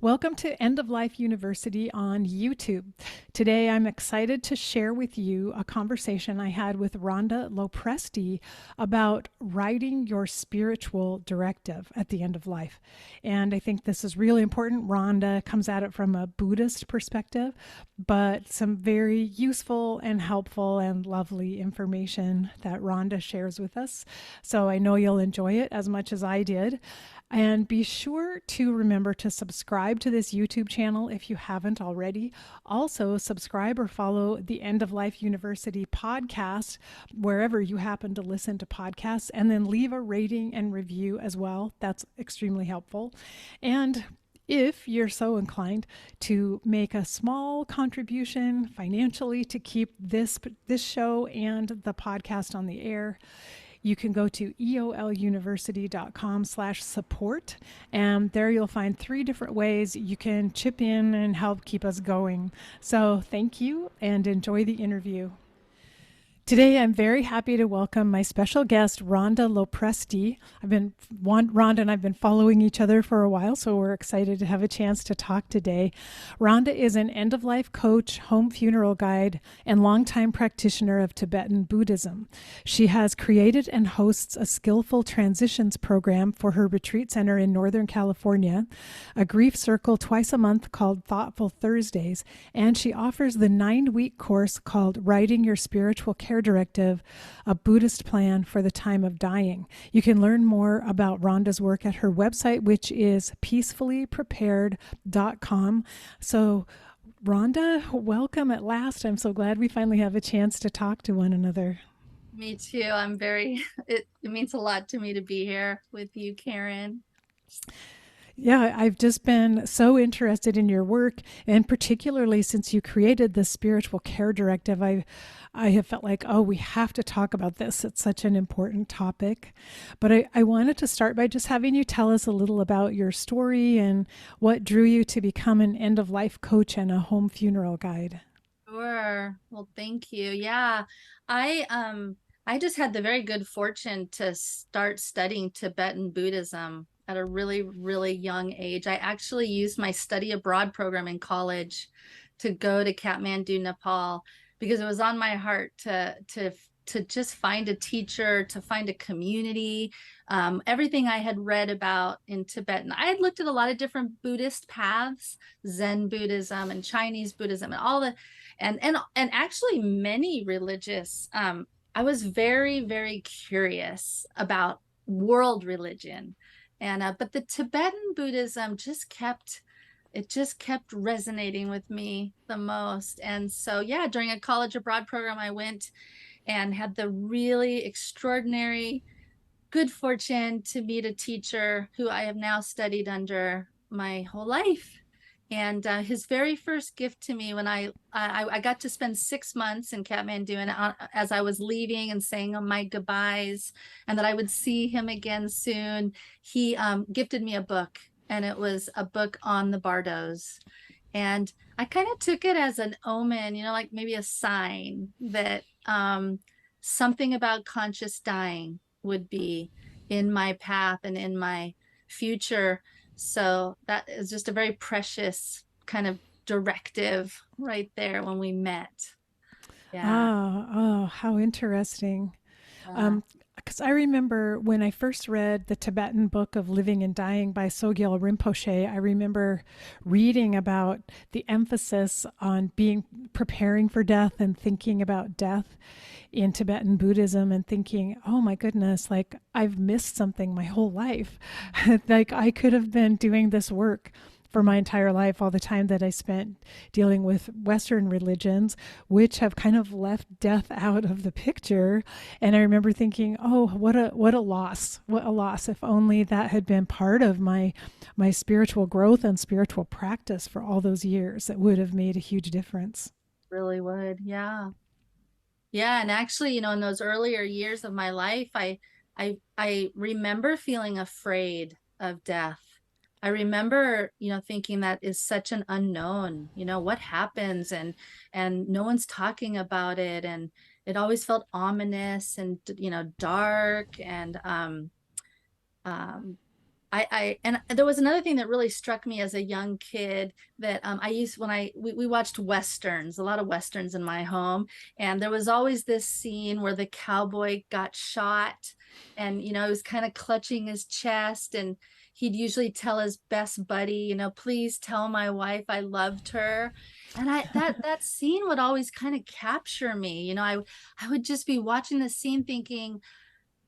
Welcome to End of Life University on YouTube. Today I'm excited to share with you a conversation I had with Rhonda LoPresti about writing your spiritual directive at the end of life. And I think this is really important. Rhonda comes at it from a Buddhist perspective, but some very useful and helpful and lovely information that Rhonda shares with us. So I know you'll enjoy it as much as I did. And be sure to remember to subscribe to this YouTube channel if you haven't already. Also, subscribe or follow the End of Life University podcast wherever you happen to listen to podcasts, and then leave a rating and review as well. That's extremely helpful. And if you're so inclined to make a small contribution financially to keep this show and the podcast on the air, you can go to eoluniversity.com/support, and there you'll find 3 different ways you can chip in and help keep us going. So thank you and enjoy the interview. Today, I'm very happy to welcome my special guest, Rhonda LoPresti. Rhonda and I've been following each other for a while, so we're excited to have a chance to talk today. Rhonda is an end-of-life coach, home funeral guide, and longtime practitioner of Tibetan Buddhism. She has created and hosts a skillful transitions program for her retreat center in Northern California, a grief circle twice a month called Thoughtful Thursdays, and she offers the 9-week course called Writing Your Spiritual Care Directive, a Buddhist plan for the time of dying. You can learn more about Rhonda's work at her website, which is peacefullyprepared.com. So, Rhonda, welcome at last. I'm so glad we finally have a chance to talk to one another. Me too. It means a lot to me to be here with you, Karen. Yeah, I've just been so interested in your work, and particularly since you created the Spiritual Care Directive, I have felt like, oh, we have to talk about this. It's such an important topic. But I wanted to start by just having you tell us a little about your story and what drew you to become an end of life coach and a home funeral guide. Sure. Well, thank you. Yeah. I just had the very good fortune to start studying Tibetan Buddhism at a really, really young age. I actually used my study abroad program in college to go to Kathmandu, Nepal, because it was on my heart to just find a teacher, to find a community. Everything I had read about in Tibetan, I had looked at a lot of different Buddhist paths, Zen Buddhism and Chinese Buddhism, and all the and actually many religious. I was very, very curious about world religion, and but the Tibetan Buddhism just kept resonating with me the most. And so yeah, during a college abroad program, I went and had the really extraordinary good fortune to meet a teacher who I have now studied under my whole life. And his very first gift to me when I got to spend 6 months in Kathmandu, and as I was leaving and saying my goodbyes, and that I would see him again soon, he gifted me a book, and it was a book on the Bardos. And I kind of took it as an omen, like maybe a sign that something about conscious dying would be in my path and in my future. So that is just a very precious kind of directive right there when we met. Yeah. Oh, how interesting. Uh, Because I remember when I first read the Tibetan book of Living and Dying by Sogyal Rinpoche, I remember reading about the emphasis on being preparing for death and thinking about death in Tibetan Buddhism and thinking, oh my goodness, like I've missed something my whole life. Like I could have been doing this work for my entire life, all the time that I spent dealing with Western religions, which have kind of left death out of the picture. And I remember thinking, oh, what a loss. What a loss. If only that had been part of my spiritual growth and spiritual practice for all those years, it would have made a huge difference. really would. Yeah. Yeah. And actually, in those earlier years of my life, I remember feeling afraid of death. I remember, thinking that is such an unknown, what happens, and no one's talking about it, and it always felt ominous and dark, and um And there was another thing that really struck me as a young kid that I used when we watched Westerns, a lot of Westerns in my home. And there was always this scene where the cowboy got shot and, he was kind of clutching his chest, and he'd usually tell his best buddy, please tell my wife I loved her. And that scene would always kind of capture me. I would just be watching the scene thinking,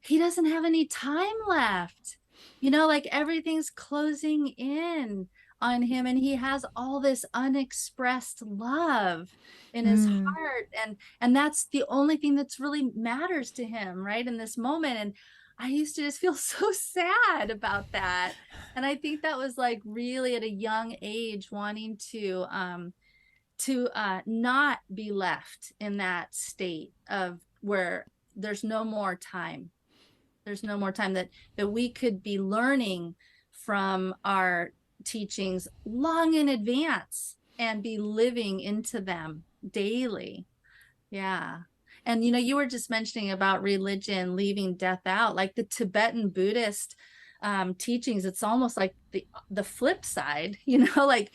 he doesn't have any time left. Like everything's closing in on him, and he has all this unexpressed love in his Mm. heart, and that's the only thing that's really matters to him right in this moment. And I used to just feel so sad about that. And I think that was like really at a young age wanting to not be left in that state of where there's no more time. There's no more time, that we could be learning from our teachings long in advance and be living into them daily. Yeah. And you were just mentioning about religion leaving death out, like the Tibetan Buddhist teachings. It's almost like the flip side, like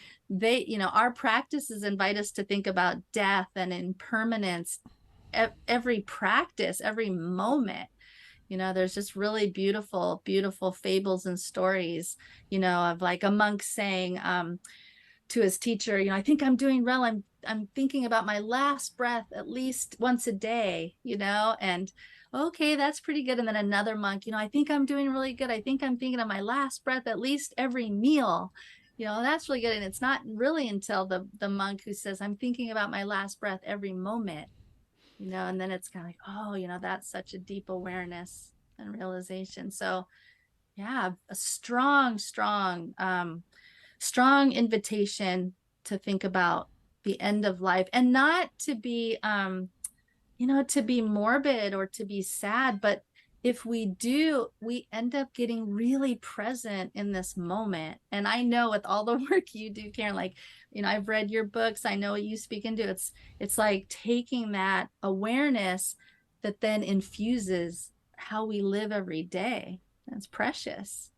our practices invite us to think about death and impermanence, every practice, every moment. There's just really beautiful, beautiful fables and stories, of like a monk saying to his teacher, I think I'm doing well. I'm thinking about my last breath at least once a day, and okay, that's pretty good. And then another monk, I think I'm doing really good. I think I'm thinking of my last breath at least every meal. That's really good. And it's not really until the monk who says, I'm thinking about my last breath every moment, and then it's kind of like, oh, that's such a deep awareness and realization. So yeah, a strong, strong, strong invitation to think about the end of life, and not to be to be morbid or to be sad, but if we do, we end up getting really present in this moment. And I know with all the work you do, Karen, like, I've read your books, I know what you speak into. It's like taking that awareness that then infuses how we live every day. That's precious.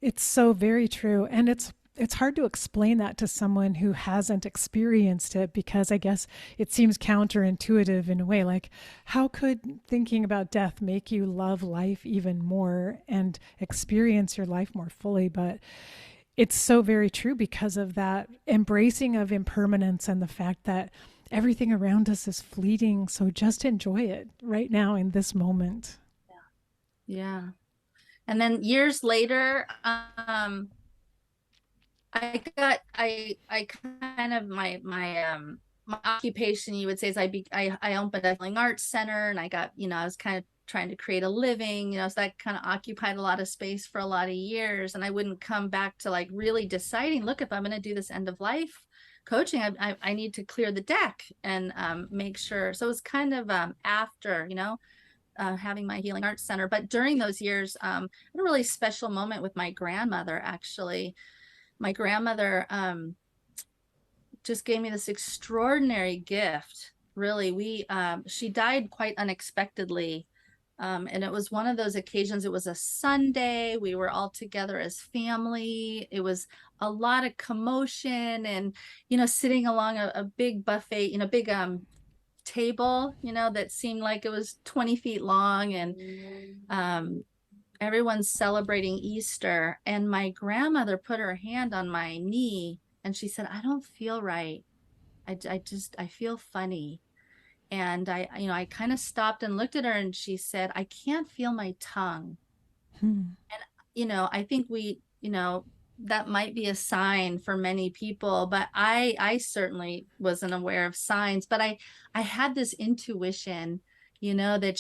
It's so very true. And it's hard to explain that to someone who hasn't experienced it, because I guess it seems counterintuitive in a way. Like, how could thinking about death make you love life even more and experience your life more fully? But it's so very true because of that embracing of impermanence and the fact that everything around us is fleeting. So just enjoy it right now in this moment. Yeah. And then years later, I kind of my occupation, you would say, is I opened a healing arts center, and I got, I was kind of trying to create a living, so that kind of occupied a lot of space for a lot of years. And I wouldn't come back to like really deciding, look, if I'm going to do this end of life coaching, I need to clear the deck and make sure. So it was kind of after, having my healing arts center. But during those years, I had a really special moment with my grandmother, actually. My grandmother just gave me this extraordinary gift. Really, she died quite unexpectedly. And it was one of those occasions. It was a Sunday. We were all together as family. It was a lot of commotion, and, sitting along a big buffet, big table, that seemed like it was 20 feet long. And everyone's celebrating Easter. And my grandmother put her hand on my knee and she said, I don't feel right. I feel funny. And I kind of stopped and looked at her, and she said, I can't feel my tongue. Hmm. And, I think that might be a sign for many people, but I certainly wasn't aware of signs, but I had this intuition, that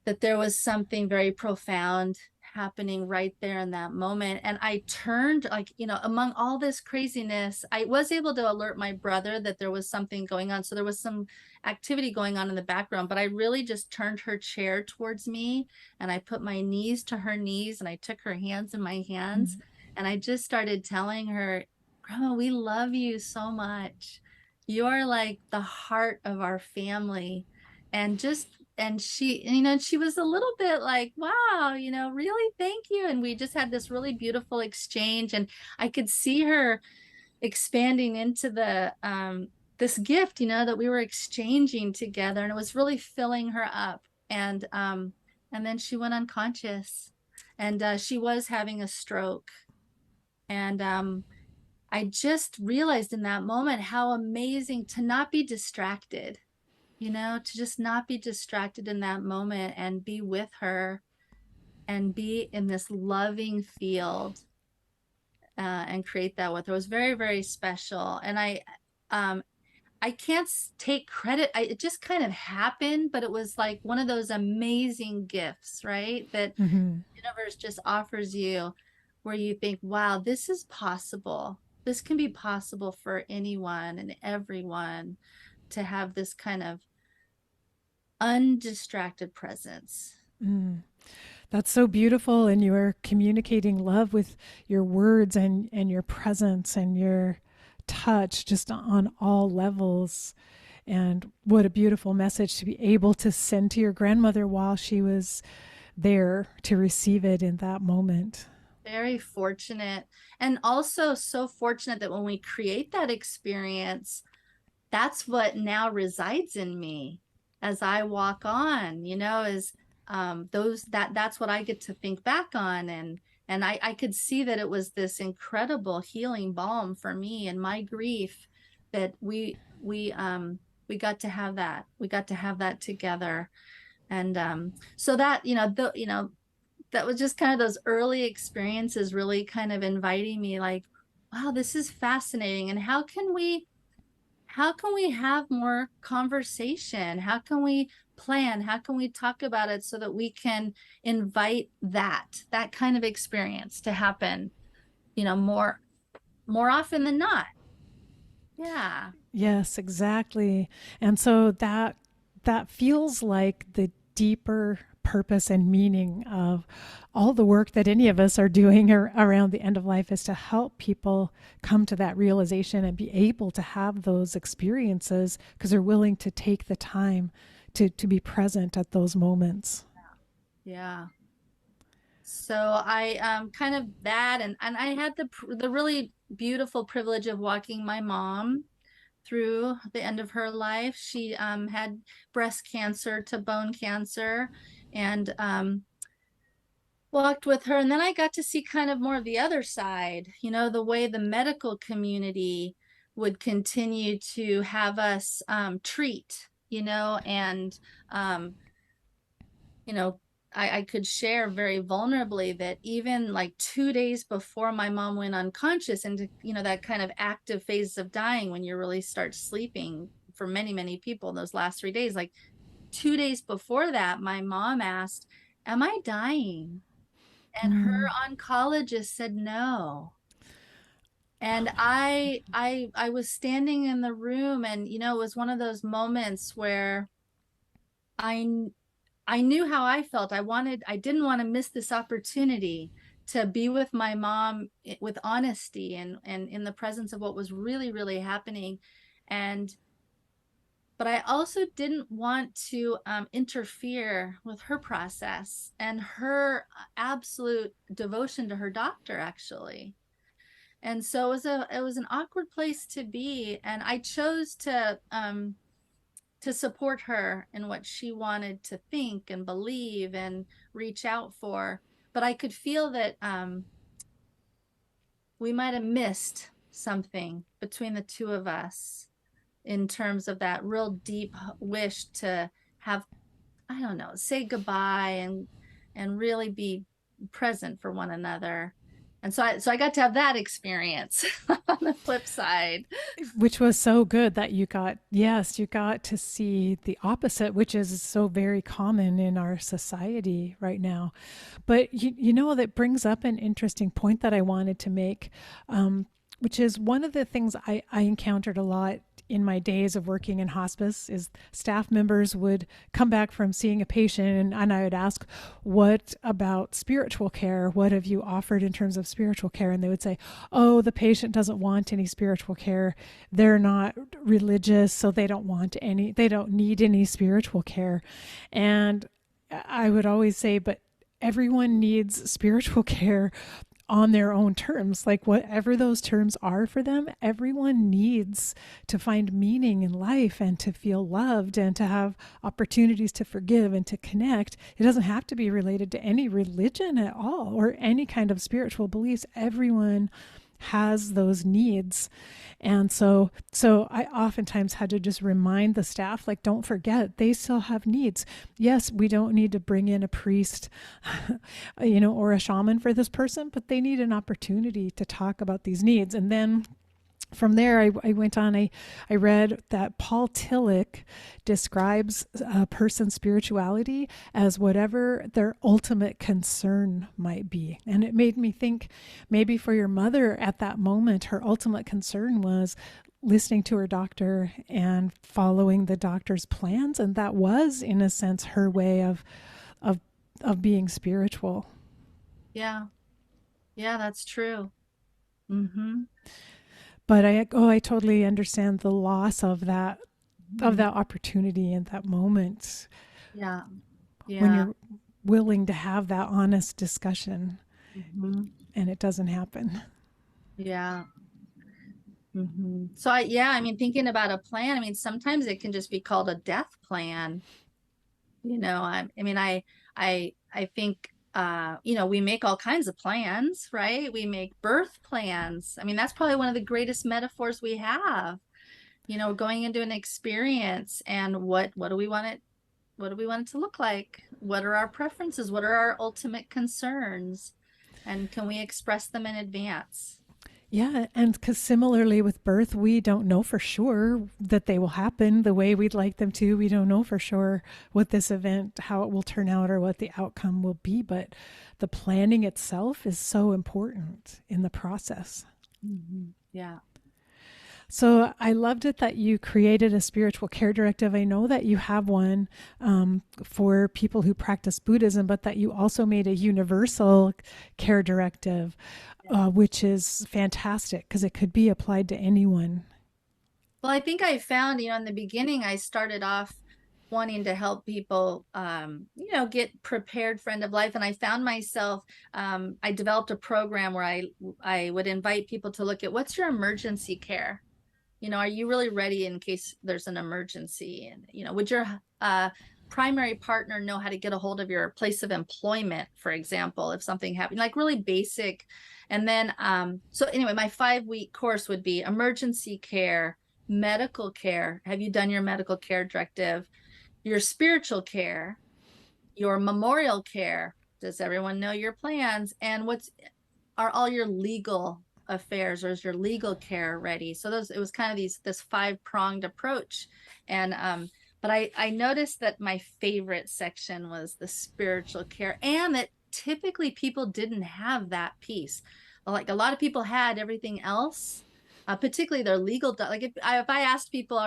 that there was something very profound happening right there in that moment. And I turned, like, among all this craziness, I was able to alert my brother that there was something going on. So there was some activity going on in the background, but I really just turned her chair towards me, and I put my knees to her knees, and I took her hands in my hands, and I just started telling her, Grandma, we love you so much. You are like the heart of our family. And just and she, you know, she was a little bit like, wow, you know, really, thank you. And we just had this really beautiful exchange. And I could see her expanding into the this gift, you know, that we were exchanging together. And it was really filling her up. And then she went unconscious, and she was having a stroke. And I just realized in that moment how amazing to not be distracted, you know, to just not be distracted in that moment and be with her and be in this loving field, and create that with her. It was very, very special. And um, I can't take credit. It just kind of happened, but it was like one of those amazing gifts, right? That Mm-hmm. the universe just offers you, where you think, wow, this is possible. This can be possible for anyone and everyone, to have this kind of undistracted presence. Mm. That's so beautiful. And you are communicating love with your words and your presence and your touch just on all levels. And what a beautiful message to be able to send to your grandmother while she was there to receive it in that moment. Very fortunate. And also so fortunate that when we create that experience, that's what now resides in me as I walk on, you know, is that's what I get to think back on. And I could see that it was this incredible healing balm for me and my grief, that we got to have that. We got to have that together. And so that, that was just kind of those early experiences really kind of inviting me, like, wow, this is fascinating. And how can we have more conversation? How can we plan? How can we talk about it so that we can invite that kind of experience to happen, more often than not? Yeah. Yes, exactly. And so that feels like the deeper purpose and meaning of all the work that any of us are doing around the end of life, is to help people come to that realization and be able to have those experiences because they're willing to take the time to be present at those moments. Yeah. So I kind of that, and I had the really beautiful privilege of walking my mom through the end of her life. She had breast cancer to bone cancer, and walked with her. And then I got to see kind of more of the other side, the way the medical community would continue to have us treat, and, um, you know, I could share very vulnerably that even like 2 days before my mom went unconscious, and that kind of active phase of dying when you really start sleeping, for many, many people in those last 3 days, like 2 days before that, my mom asked, am I dying? And her Mm. oncologist said no. And I was standing in the room, and it was one of those moments where I I knew how I felt. I didn't want to miss this opportunity to be with my mom with honesty, and in the presence of what was really, really happening. And but I also didn't want to interfere with her process and her absolute devotion to her doctor, actually. And so it was an awkward place to be, and I chose to support her in what she wanted to think and believe and reach out for. But I could feel that we might have missed something between the two of us, in terms of that real deep wish to have, I don't know, say goodbye and really be present for one another. And so I got to have that experience on the flip side. Which was so good that you got, yes, you got to see the opposite, which is so very common in our society right now. But that brings up an interesting point that I wanted to make, which is one of the things I encountered a lot in my days of working in hospice is staff members would come back from seeing a patient, and I would ask, what about spiritual care? What have you offered in terms of spiritual care? And they would say, oh, the patient doesn't want any spiritual care. They're not religious, so they don't need any spiritual care. And I would always say, but everyone needs spiritual care on their own terms, like whatever those terms are for them. Everyone needs to find meaning in life and to feel loved and to have opportunities to forgive and to connect. It doesn't have to be related to any religion at all or any kind of spiritual beliefs. Everyone has those needs. And so I oftentimes had to just remind the staff, like, don't forget, they still have needs. Yes, we don't need to bring in a priest, or a shaman for this person, but they need an opportunity to talk about these needs. And then from there, I went on, I read that Paul Tillich describes a person's spirituality as whatever their ultimate concern might be. And it made me think, maybe for your mother at that moment, her ultimate concern was listening to her doctor and following the doctor's plans. And that was, in a sense, her way of being spiritual. Yeah. Yeah, that's true. Mm-hmm. But I totally understand the loss of that Mm-hmm. opportunity in that moment Yeah. when Yeah. you're willing to have that honest discussion Mm-hmm. and it doesn't happen. Yeah. Mm-hmm. So I mean, thinking about a plan, I mean, sometimes it can just be called a death plan. I mean, I think, we make all kinds of plans, right? We make birth plans. I mean, that's probably one of the greatest metaphors we have, going into an experience and what do we want it? What do we want it to look like? What are our preferences? What are our ultimate concerns? And can we express them in advance? Yeah, and because similarly with birth, we don't know for sure that they will happen the way we'd like them to. We don't know for sure what this event, how it will turn out, or what the outcome will be. But the planning itself is so important in the process. Mm-hmm. Yeah. So I loved it that you created a spiritual care directive. I know that you have one for people who practice Buddhism, but that you also made a universal care directive, which is fantastic because it could be applied to anyone. Well, I think I found, in the beginning, I started off wanting to help people, get prepared for end of life. And I found myself, I developed a program where I would invite people to look at what's your emergency care? Are you really ready in case there's an emergency? And, would your primary partner know how to get a hold of your place of employment, for example, if something happened, like really basic. And then, so anyway, my 5-week course would be emergency care, medical care. Have you done your medical care directive? Your spiritual care, your memorial care. Does everyone know your plans? And are all your legal affairs, or is your legal care ready? So it was kind of this 5-pronged approach. And but I noticed that my favorite section was the spiritual care, and that typically people didn't have that piece. Like a lot of people had everything else, particularly their legal. Like if I asked people,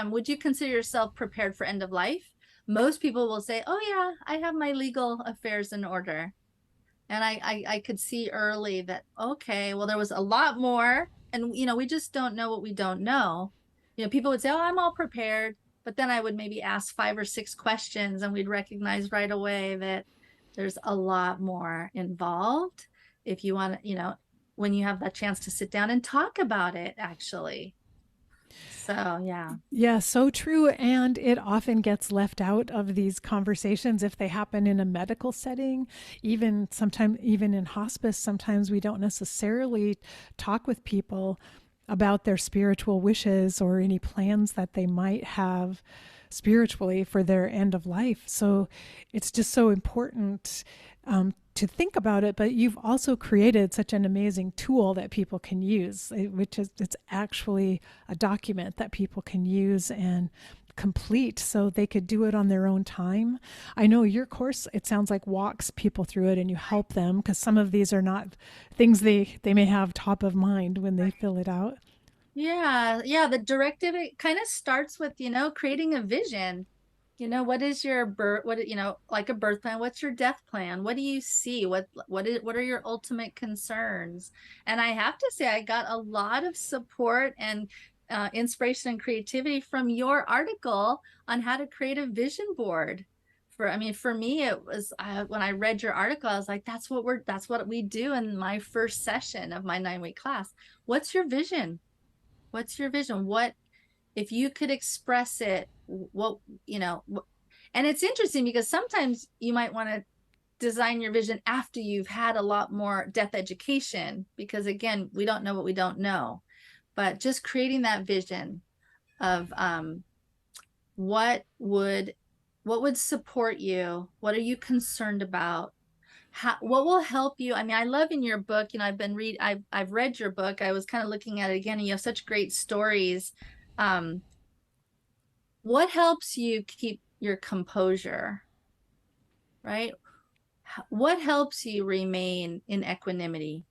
would you consider yourself prepared for end of life? Most people will say, oh yeah, I have my legal affairs in order. And I could see early that, okay, well, there was a lot more. And, we just don't know what we don't know. People would say, oh, I'm all prepared. But then I would maybe ask 5 or 6 questions, and we'd recognize right away that there's a lot more involved if you want to, when you have that chance to sit down and talk about it, actually. So, yeah. Yeah, so true. And it often gets left out of these conversations if they happen in a medical setting. Even sometimes, even in hospice, sometimes we don't necessarily talk with people about their spiritual wishes or any plans that they might have spiritually for their end of life. So it's just so important to think about it. But you've also created such an amazing tool that people can use, which is it's actually a document that people can use and complete so they could do it on their own time. I know your course, it sounds like, walks people through it and you help them because some of these are not things they may have top of mind when they fill it out. Yeah, yeah, the directive, it kind of starts with, creating a vision. What is your birth, like a birth plan, what's your death plan? What do you see? What are your ultimate concerns? And I have to say, I got a lot of support and inspiration and creativity from your article on how to create a vision board. For me, it was when I read your article, I was like, that's what we do in my first session of my 9-week class. What's your vision? What's your vision? What, if you could express it, what, and it's interesting because sometimes you might want to design your vision after you've had a lot more death education, because again, we don't know what we don't know. But just creating that vision of what would what would support you? What are you concerned about? What will help you? I mean, I love in your book, I've read your book. I was kind of looking at it again, and you have such great stories. Um, what helps you keep your composure, right? What helps you remain in equanimity?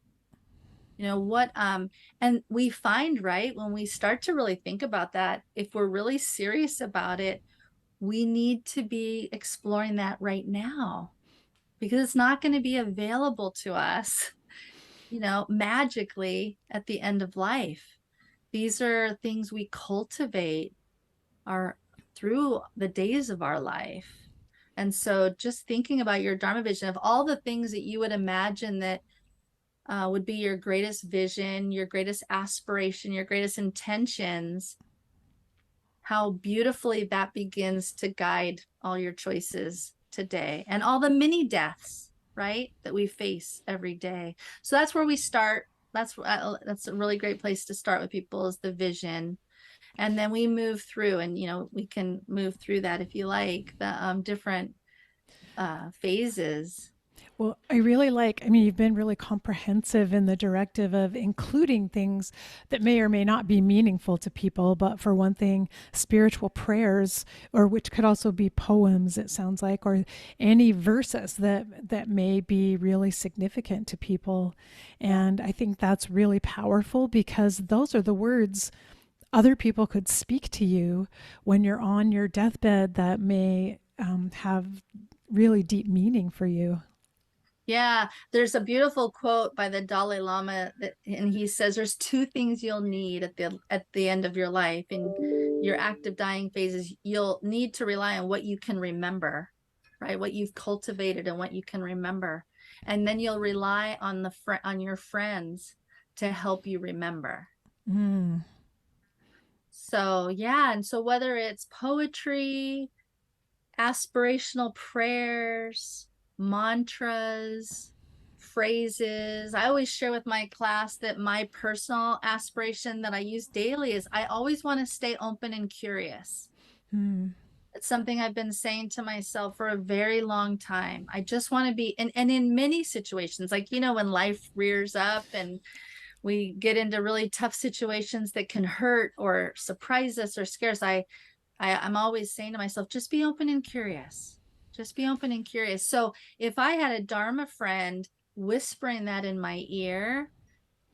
And we find, right, when we start to really think about that, if we're really serious about it, we need to be exploring that right now, because it's not going to be available to us, magically at the end of life. These are things we cultivate our through the days of our life. And so just thinking about your Dharma vision, of all the things that you would imagine that would be your greatest vision, your greatest aspiration, your greatest intentions, how beautifully that begins to guide all your choices today and all the mini deaths, right, that we face every day. So that's where we start. That's a really great place to start with people, is the vision. And then we move through, and we can move through that, if you like, the different phases. Well, I really like, I mean, you've been really comprehensive in the directive of including things that may or may not be meaningful to people. But for one thing, spiritual prayers, or which could also be poems, it sounds like, or any verses that may be really significant to people. Yeah. And I think that's really powerful because those are the words other people could speak to you when you're on your deathbed that may have really deep meaning for you. Yeah, there's a beautiful quote by the Dalai Lama and he says there's two things you'll need at the end of your life. In your active dying phases, you'll need to rely on what you can remember, right? What you've cultivated and what you can remember. And then you'll rely on on your friends to help you remember. Mm. So, yeah, and so whether it's poetry, aspirational prayers, mantras, phrases. I always share with my class that my personal aspiration that I use daily is I always want to stay open and curious. Mm. It's something I've been saying to myself for a very long time. I just want to be, and in many situations, like, when life rears up and we get into really tough situations that can hurt or surprise us or scare us, I'm always saying to myself, just be open and curious. Just be open and curious. So if I had a Dharma friend whispering that in my ear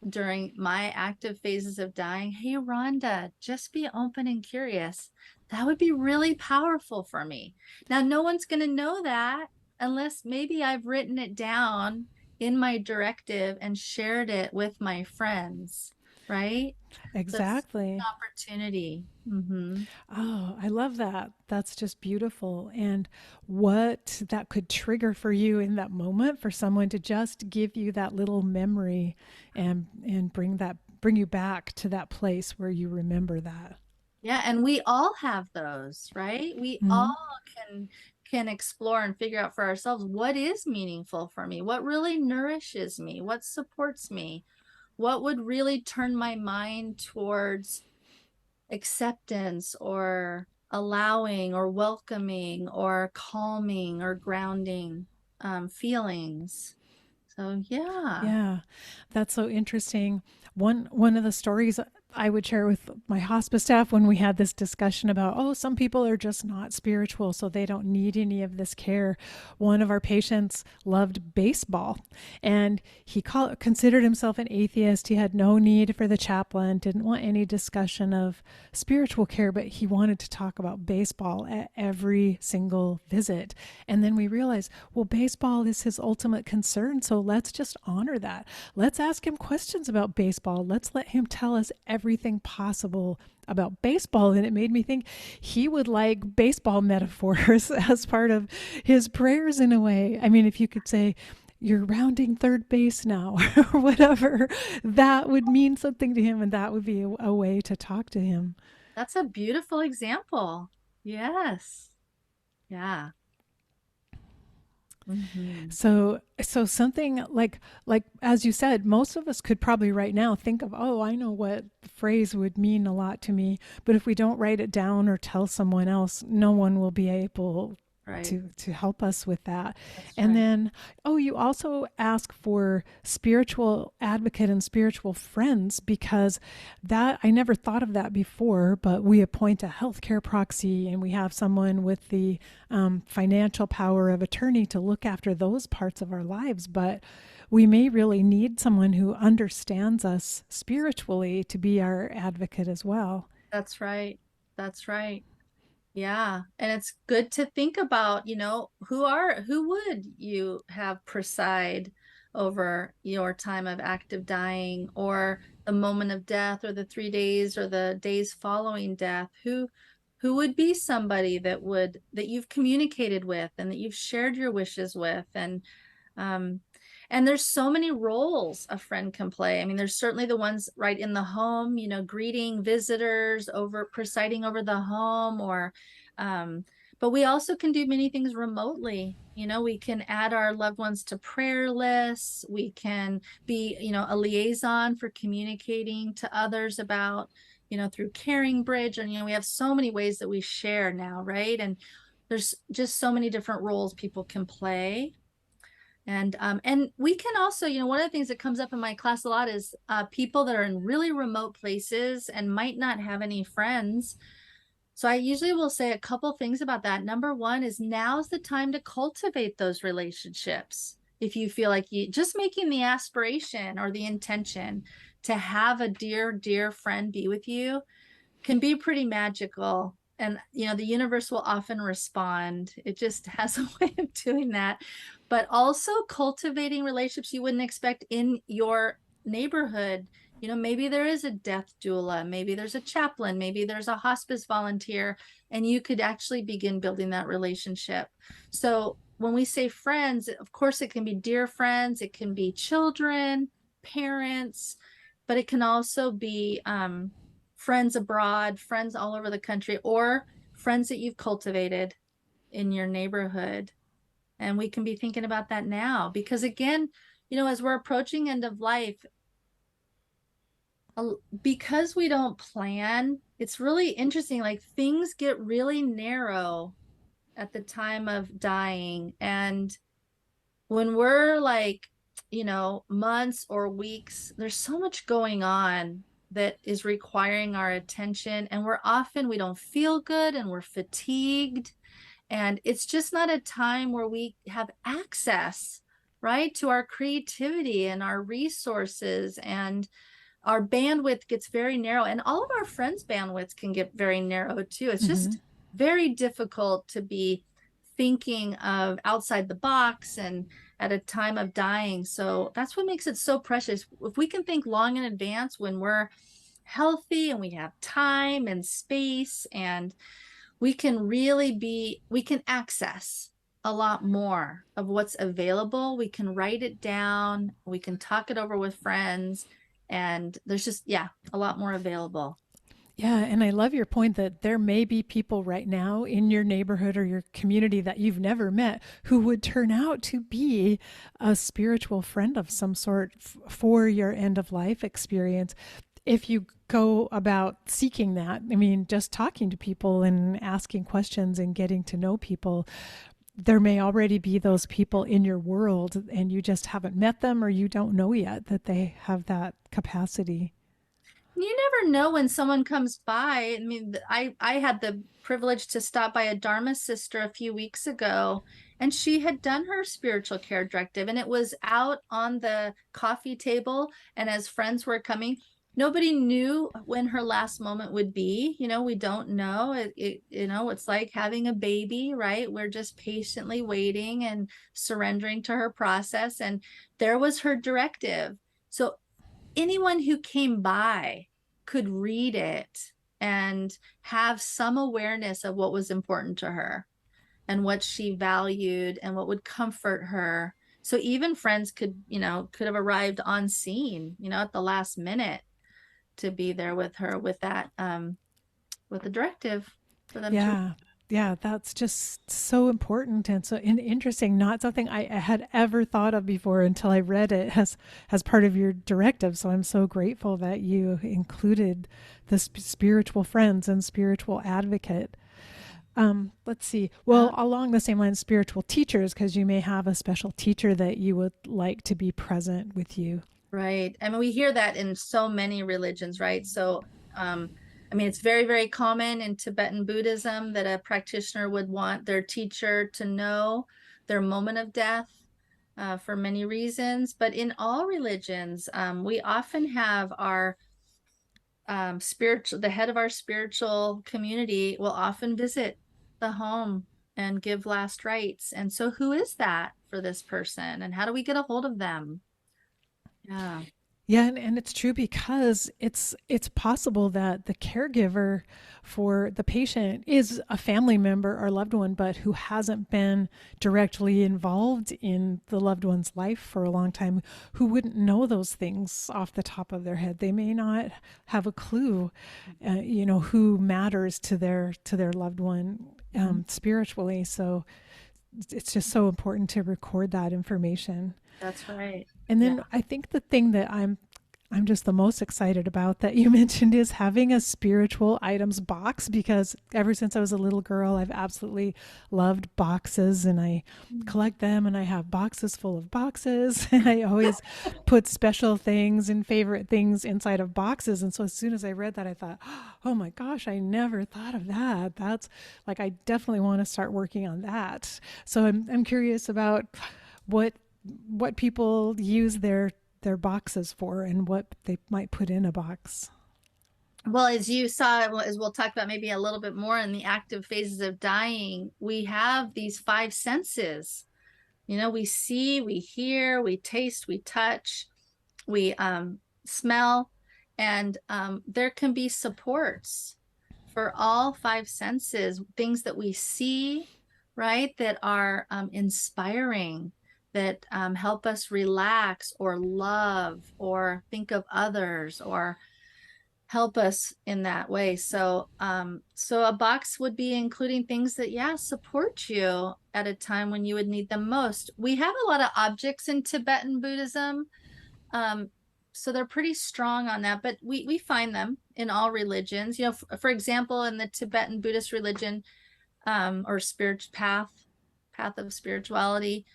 during my active phases of dying, hey, Rhonda, just be open and curious, that would be really powerful for me. Now, no one's going to know that unless maybe I've written it down in my directive and shared it with my friends, right? So it's an Exactly. opportunity. Mm-hmm. Oh, I love that. That's just beautiful. And what that could trigger for you in that moment, for someone to just give you that little memory and bring you back to that place where you remember that. Yeah, and we all have those, right? We Mm-hmm. all can explore and figure out for ourselves what is meaningful for me, what really nourishes me, what supports me, what would really turn my mind towards acceptance or allowing or welcoming or calming or grounding feelings. So yeah. Yeah, that's so interesting. One of the stories I would share with my hospice staff when we had this discussion about, oh, some people are just not spiritual, so they don't need any of this care. One of our patients loved baseball, and considered himself an atheist. He had no need for the chaplain, didn't want any discussion of spiritual care, but he wanted to talk about baseball at every single visit. And then we realized, well, baseball is his ultimate concern, so let's just honor that. Let's ask him questions about baseball. Let's let him tell us everything possible about baseball. And it made me think he would like baseball metaphors as part of his prayers in a way. I mean, if you could say, you're rounding third base now, or whatever, that would mean something to him. And that would be a way to talk to him. That's a beautiful example. Yes. Yeah. Mm-hmm. So something like as you said, most of us could probably right now think of, oh, I know what phrase would mean a lot to me, but if we don't write it down or tell someone else, no one will be able Right. to help us with that. That's And right. then, oh, you also ask for spiritual advocate and spiritual friends, because that I never thought of that before, but we appoint a healthcare proxy and we have someone with the financial power of attorney to look after those parts of our lives. But we may really need someone who understands us spiritually to be our advocate as well. That's right. That's right. Yeah. And it's good to think about, who would you have preside over your time of active dying or the moment of death or the 3 days or the days following death? Who would be somebody that you've communicated with and that you've shared your wishes with? Um, and there's so many roles a friend can play. I mean, there's certainly the ones right in the home, greeting visitors, over presiding over the home, um, but we also can do many things remotely. We can add our loved ones to prayer lists. We can be, a liaison for communicating to others about, through Caring Bridge. And, we have so many ways that we share now, right? And there's just so many different roles people can play. And we can also, one of the things that comes up in my class a lot is people that are in really remote places and might not have any friends. So I usually will say a couple things about that. Number one is now's the time to cultivate those relationships. If you feel like you just making the aspiration or the intention to have a dear, dear friend be with you can be pretty magical. And, the universe will often respond. It just has a way of doing that. But also cultivating relationships you wouldn't expect in your neighborhood. Maybe there is a death doula, maybe there's a chaplain, maybe there's a hospice volunteer, and you could actually begin building that relationship. So when we say friends, of course, it can be dear friends, it can be children, parents, but it can also be friends abroad, friends all over the country, or friends that you've cultivated in your neighborhood. And we can be thinking about that now because, again, as we're approaching end of life, because we don't plan, it's really interesting. Like things get really narrow at the time of dying. And when we're like, months or weeks, there's so much going on that is requiring our attention. And we don't feel good and we're fatigued. And it's just not a time where we have access, right, to our creativity and our resources, and our bandwidth gets very narrow, and all of our friends' bandwidths can get very narrow too. It's Mm-hmm. just very difficult to be thinking of outside the box and at a time of dying. So that's what makes it so precious. If we can think long in advance when we're healthy and we have time and space, and we can access a lot more of what's available. We can write it down, we can talk it over with friends, and there's just, yeah, a lot more available. Yeah, and I love your point that there may be people right now in your neighborhood or your community that you've never met who would turn out to be a spiritual friend of some sort for your end of life experience. If you go about seeking that, I mean, just talking to people and asking questions and getting to know people, there may already be those people in your world and you just haven't met them or you don't know yet that they have that capacity. You never know when someone comes by. I mean, I had the privilege to stop by a Dharma sister a few weeks ago, and she had done her spiritual care directive, and it was out on the coffee table. And as friends were coming, nobody knew when her last moment would be. We don't know. It's like having a baby, right? We're just patiently waiting and surrendering to her process. And there was her directive. So anyone who came by could read it and have some awareness of what was important to her and what she valued and what would comfort her. So even friends could have arrived on scene, at the last minute to be there with her with that with the directive for them to. Yeah. Yeah, that's just so important and so interesting. Not something I had ever thought of before until I read it as part of your directive. So I'm so grateful that you included the spiritual friends and spiritual advocate. Let's see. uh, Well, along the same lines, spiritual teachers, because you may have a special teacher that you would like to be present with you. Right. I mean, we hear that in so many religions, right? So, I mean, it's very, very common in Tibetan Buddhism that a practitioner would want their teacher to know their moment of death for many reasons. But in all religions, we often have our the head of our spiritual community will often visit the home and give last rites. And so, who is that for this person? And how do we get a hold of them? Yeah. Yeah, and it's true because it's possible that the caregiver for the patient is a family member or loved one, but who hasn't been directly involved in the loved one's life for a long time, who wouldn't know those things off the top of their head. They may not have a clue, who matters to their loved one Mhm. spiritually. So it's just so important to record that information. That's right. And Yeah. then I think the thing that I'm just the most excited about that you mentioned is having a spiritual items box, because ever since I was a little girl, I've absolutely loved boxes and I collect them, and I have boxes full of boxes and I always put special things and favorite things inside of boxes. And so as soon as I read that, I thought, oh my gosh, I never thought of that. That's like, I definitely want to start working on that. So I'm curious about what what people use their boxes for and what they might put in a box. Well, as you saw, as we'll talk about maybe a little bit more in the active phases of dying, we have these five senses. We see, we hear, we taste, we touch, we smell, and there can be supports for all five senses, things that we see, right, that are inspiring, that help us relax or love or think of others or help us in that way. So a box would be including things that, yeah, support you at a time when you would need them most. We have a lot of objects in Tibetan Buddhism. Um, so they're pretty strong on that, but we find them in all religions. For example, in the Tibetan Buddhist religion, or spirit path of spirituality,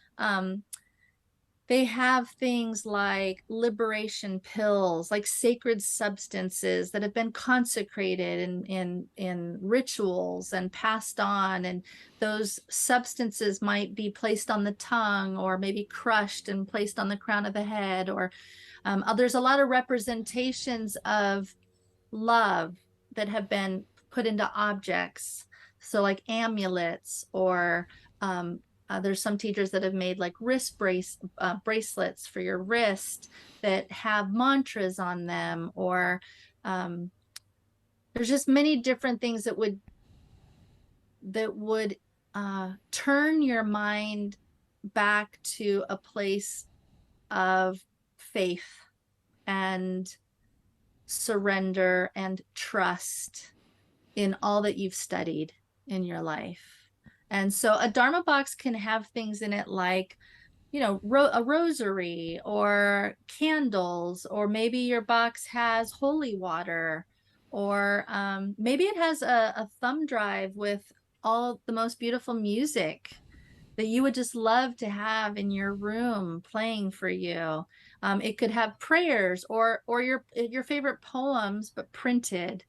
they have things like liberation pills, like sacred substances that have been consecrated in rituals and passed on. And those substances might be placed on the tongue or maybe crushed and placed on the crown of the head. Or there's a lot of representations of love that have been put into objects. So like amulets or there's some teachers that have made like bracelets for your wrist that have mantras on them, or um, there's just many different things that would turn your mind back to a place of faith and surrender and trust in all that you've studied in your life. And so a Dharma box can have things in it like, a rosary or candles, or maybe your box has holy water, or maybe it has a thumb drive with all the most beautiful music that you would just love to have in your room playing for you. It could have prayers or your favorite poems, but printed.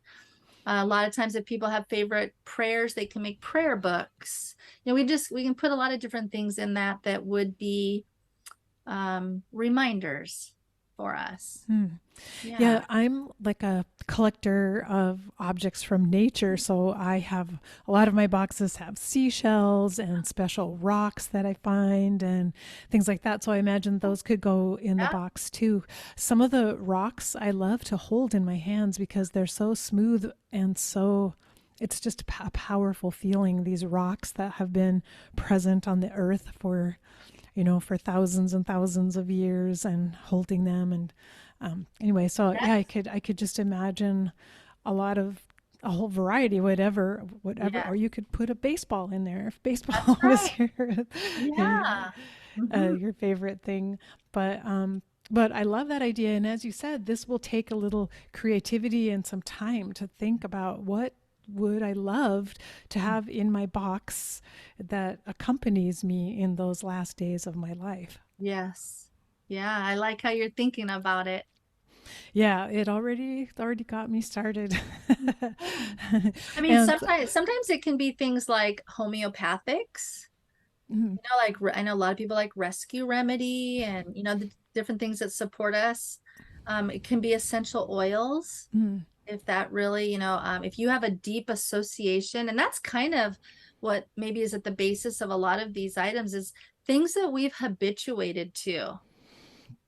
A lot of times if people have favorite prayers, they can make prayer books. We can put a lot of different things in that would be reminders for us. Hmm. Yeah. Yeah, I'm like a collector of objects from nature. So I have a lot of my boxes have seashells and special rocks that I find and things like that. So I imagine those could go in the Yeah. box too. Some of the rocks I love to hold in my hands because they're so smooth and so it's just a powerful feeling. These rocks that have been present on the earth for for thousands and thousands of years and holding them. And anyway, so yeah, Yes. I could just imagine a lot of a whole variety, whatever, Yeah. or you could put a baseball in there if That's baseball was right. Yeah. Hmm. your favorite thing. But I love that idea. And as you said, this will take a little creativity and some time to think about what would I love to have in my box that accompanies me in those last days of my life. Yes. Yeah. I like how you're thinking about it. Yeah, it already got me started. I mean, And sometimes it can be things like homeopathics. mm, Like I know a lot of people like rescue remedy and the different things that support us. It can be essential oils mm, if that really, if you have a deep association, and that's kind of what maybe is at the basis of a lot of these items is things that we've habituated to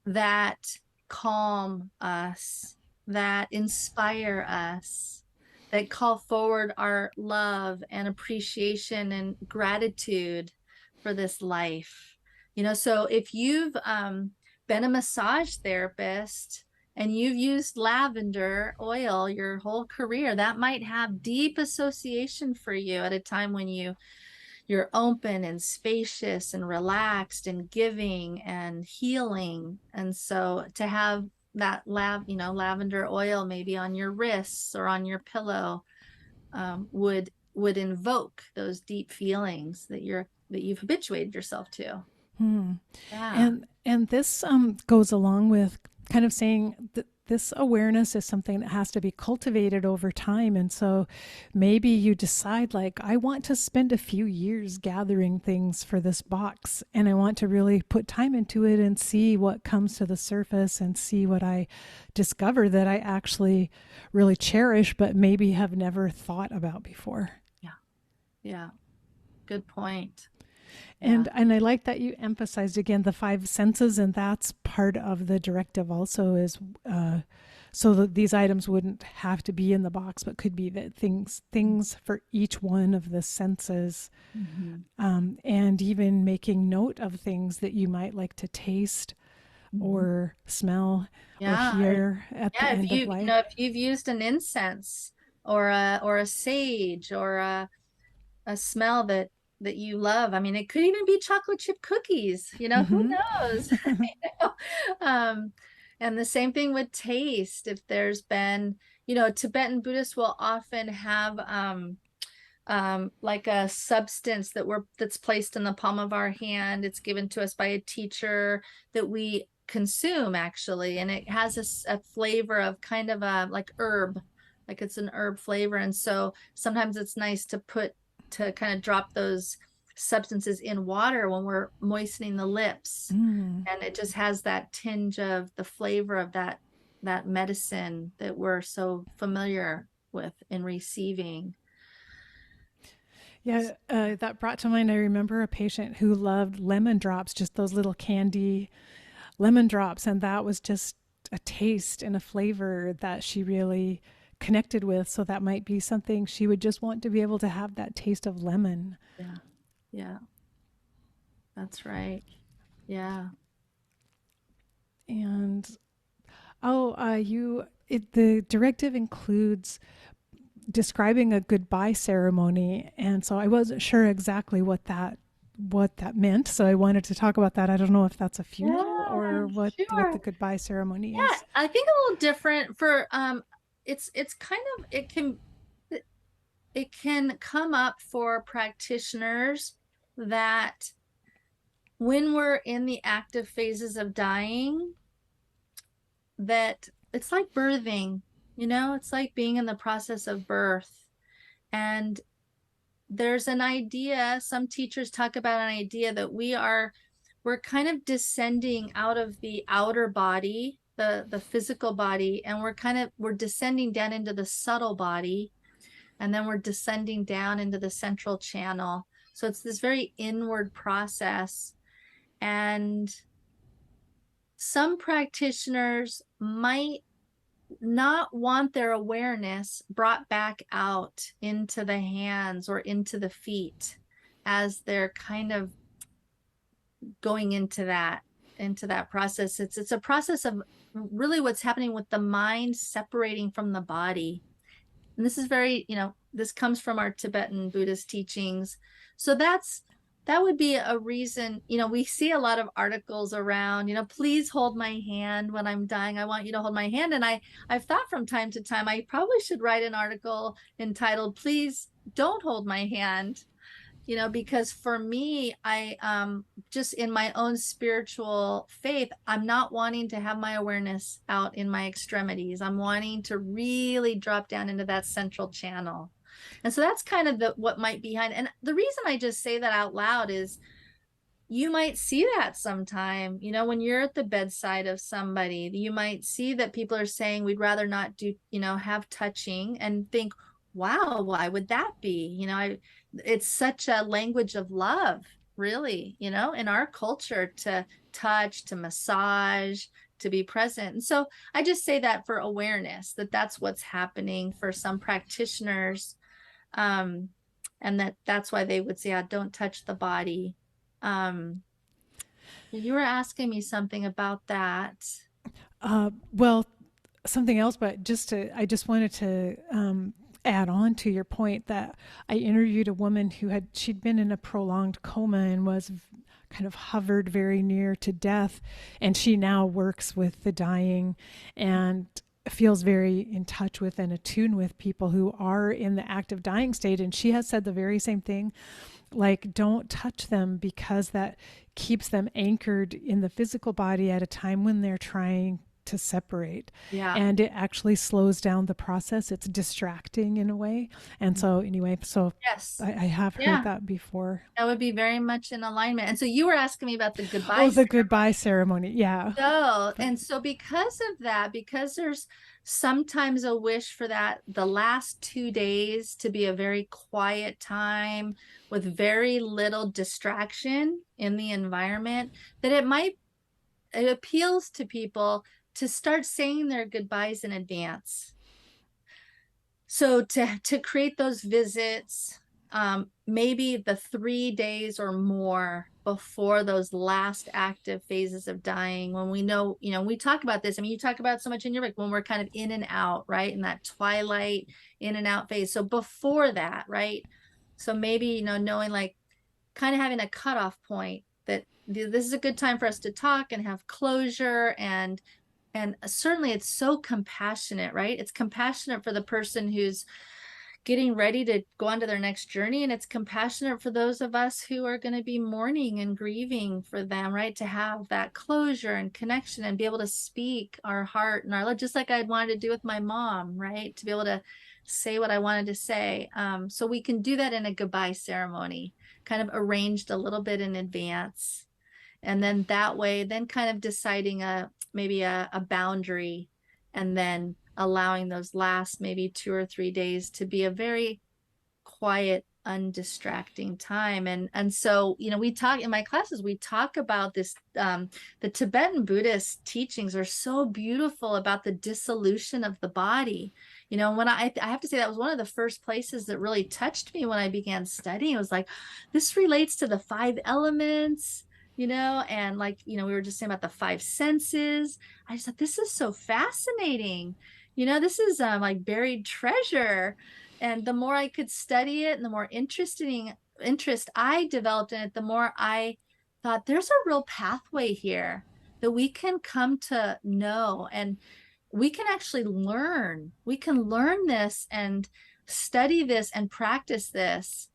that calm us, that inspire us, that call forward our love and appreciation and gratitude for this life. So if you've been a massage therapist and you've used lavender oil your whole career, that might have deep association for you at a time when you're open and spacious and relaxed and giving and healing. And so to have that lavender oil maybe on your wrists or on your pillow would invoke those deep feelings that you've habituated yourself to. mm. Yeah. And this goes along with kind of saying that this awareness is something that has to be cultivated over time. And so maybe you decide, like, I want to spend a few years gathering things for this box, and I want to really put time into it and see what comes to the surface and see what I discover that I actually really cherish, but maybe have never thought about before. Yeah. Yeah. Good point. Yeah. And I like that you emphasized again the five senses, and that's part of the directive also is so that these items wouldn't have to be in the box, but could be that things for each one of the senses, Mm-hmm. and even making note of things that you might like to taste Mm-hmm. or smell or Yeah. hear at the Yeah. end of life. If you've used an incense or a sage or a smell that you love. I mean, it could even be chocolate chip cookies, who Mm-hmm. knows? um, and the same thing with taste. If there's been, Tibetan Buddhists will often have like a substance that's placed in the palm of our hand. It's given to us by a teacher that we consume actually, and it has a flavor of kind of a like herb, like it's an herb flavor. And so sometimes it's nice to kind of drop those substances in water when we're moistening the lips, Mm. and it just has that tinge of the flavor of that medicine that we're so familiar with in receiving. Yeah, that brought to mind. I remember a patient who loved lemon drops, just those little candy lemon drops, and that was just a taste and a flavor that she really connected with. So that might be something she would just want to be able to have that taste of lemon. Yeah. Yeah. That's right. Yeah. And oh, the directive includes describing a goodbye ceremony, and so I wasn't sure exactly what that meant. So I wanted to talk about that. I don't know if that's a funeral Yeah, or what the sure. goodbye ceremony Yeah, is. I think a little different for it's kind of it can come up for practitioners that when we're in the active phases of dying, that it's like birthing, it's like being in the process of birth. And there's an idea, some teachers talk about an idea that we're kind of descending out of the outer body, the physical body, and we're descending down into the subtle body, and then we're descending down into the central channel. So it's this very inward process. And some practitioners might not want their awareness brought back out into the hands or into the feet as they're kind of going into that process. It's a process of really what's happening with the mind separating from the body. And this is very, this comes from our Tibetan Buddhist teachings. So that would be a reason, we see a lot of articles around, please hold my hand when I'm dying. I want you to hold my hand. And I've thought from time to time, I probably should write an article entitled, Please Don't Hold My Hand. Because for me, I just in my own spiritual faith, I'm not wanting to have my awareness out in my extremities. I'm wanting to really drop down into that central channel. And so that's kind of what might be behind. And the reason I just say that out loud is you might see that sometime, when you're at the bedside of somebody, you might see that people are saying, we'd rather not do, have touching, and think, wow, why would that be? It's such a language of love, really, in our culture, to touch, to massage, to be present. And so I just say that for awareness, that's what's happening for some practitioners. And that's why they would say, don't touch the body. You were asking me something about that. Well, something else, but I just wanted to add on to your point that I interviewed a woman she'd been in a prolonged coma and was kind of hovered very near to death. And she now works with the dying and feels very in touch with and attuned with people who are in the active dying state. And she has said the very same thing, like, don't touch them because that keeps them anchored in the physical body at a time when they're trying to separate. Yeah. And it actually slows down the process. It's distracting in a way. And so anyway, Yes. I have heard Yeah. that before. That would be very much in alignment. And so you were asking me about the goodbye Oh, the ceremony. goodbye ceremony. Yeah. And so because of that, because there's sometimes a wish for the last 2 days to be a very quiet time with very little distraction in the environment, that it appeals to people to start saying their goodbyes in advance. So to create those visits, maybe the 3 days or more before those last active phases of dying, when we know, we talk about this. I mean, you talk about so much in your book, when we're kind of in and out, right? In that twilight, in and out phase. So before that, right? So maybe, knowing, like, kind of having a cutoff point that this is a good time for us to talk and have closure. And certainly it's so compassionate, right? It's compassionate for the person who's getting ready to go on to their next journey. And it's compassionate for those of us who are going to be mourning and grieving for them, right? To have that closure and connection and be able to speak our heart and our love, just like I'd wanted to do with my mom, right? To be able to say what I wanted to say. So we can do that in a goodbye ceremony, kind of arranged a little bit in advance. And then that way, then kind of deciding maybe a boundary, and then allowing those last maybe 2 or 3 days to be a very quiet, undistracting time. And so, we talk in my classes, we talk about this. The Tibetan Buddhist teachings are so beautiful about the dissolution of the body. When I have to say, that was one of the first places that really touched me when I began studying. It was like, this relates to the 5 elements, and, like, we were just saying about the 5 senses. I just thought, this is so fascinating. This is like buried treasure. And the more I could study it and the more interest I developed in it, the more I thought, there's a real pathway here that we can come to know, and we can actually learn. We can learn this and study this and practice this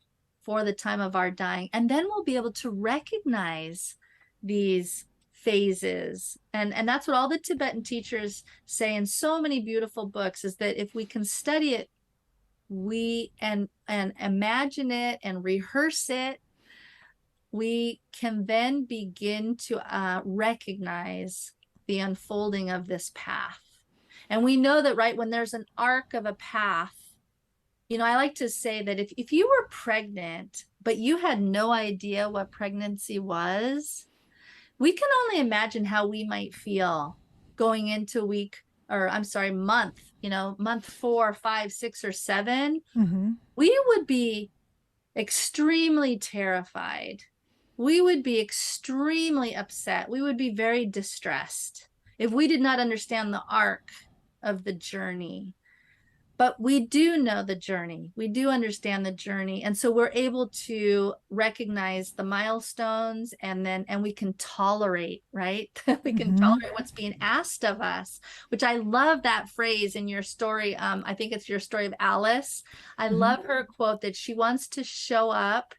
for the time of our dying. And then we'll be able to recognize these phases. And that's what all the Tibetan teachers say in so many beautiful books, is that if we can study it, we and imagine it and rehearse it, we can then begin to recognize the unfolding of this path. And we know that, right, when there's an arc of a path, I like to say that if you were pregnant, but you had no idea what pregnancy was, we can only imagine how we might feel going into month, month 4, 5, 6, or 7. Mm-hmm. We would be extremely terrified. We would be extremely upset. We would be very distressed if we did not understand the arc of the journey. But we do know the journey. We do understand the journey. And so we're able to recognize the milestones, and we can tolerate, right? We can Mm-hmm. tolerate what's being asked of us, which I love that phrase in your story. I think it's your story of Alice. I Mm-hmm. love her quote that she wants to show up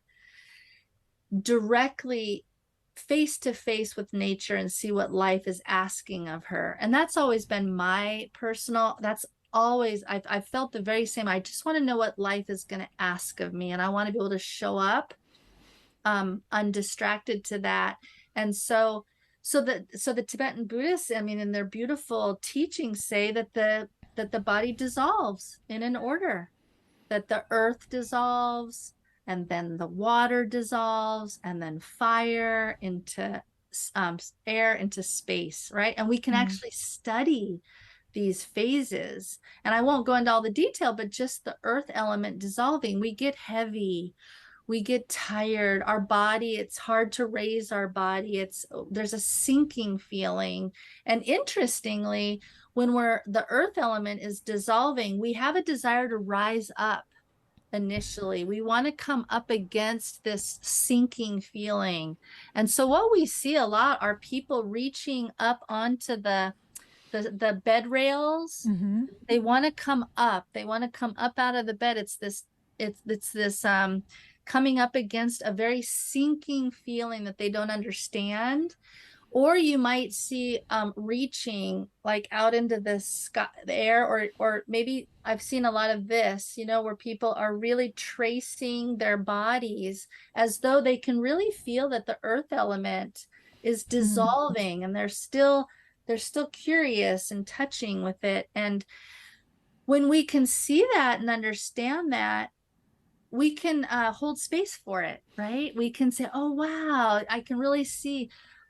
directly face to face with nature and see what life is asking of her. And that's always been my personal, that's always, I've felt the very same. I just want to know what life is going to ask of me. And I want to be able to show up undistracted to that. And so the Tibetan Buddhists, I mean, in their beautiful teachings, say that the body dissolves in an order, that the earth dissolves, and then the water dissolves, and then fire into air into space, right? And we can actually study these phases. And I won't go into all the detail, but just the earth element dissolving, we get heavy, we get tired, our body, it's hard to raise our body, there's a sinking feeling. And interestingly, when the earth element is dissolving, we have a desire to rise up. Initially, we want to come up against this sinking feeling. And so what we see a lot are people reaching up onto the bed rails. Mm-hmm. They want to come up. They want to come up out of the bed. It's this coming up against a very sinking feeling that they don't understand. Or you might see reaching like out into the sky, the air, or maybe I've seen a lot of this, where people are really tracing their bodies as though they can really feel that the earth element is dissolving, and they're still curious and touching with it. And when we can see that and understand that, we can hold space for it, right? We can say, oh, wow, I can really see.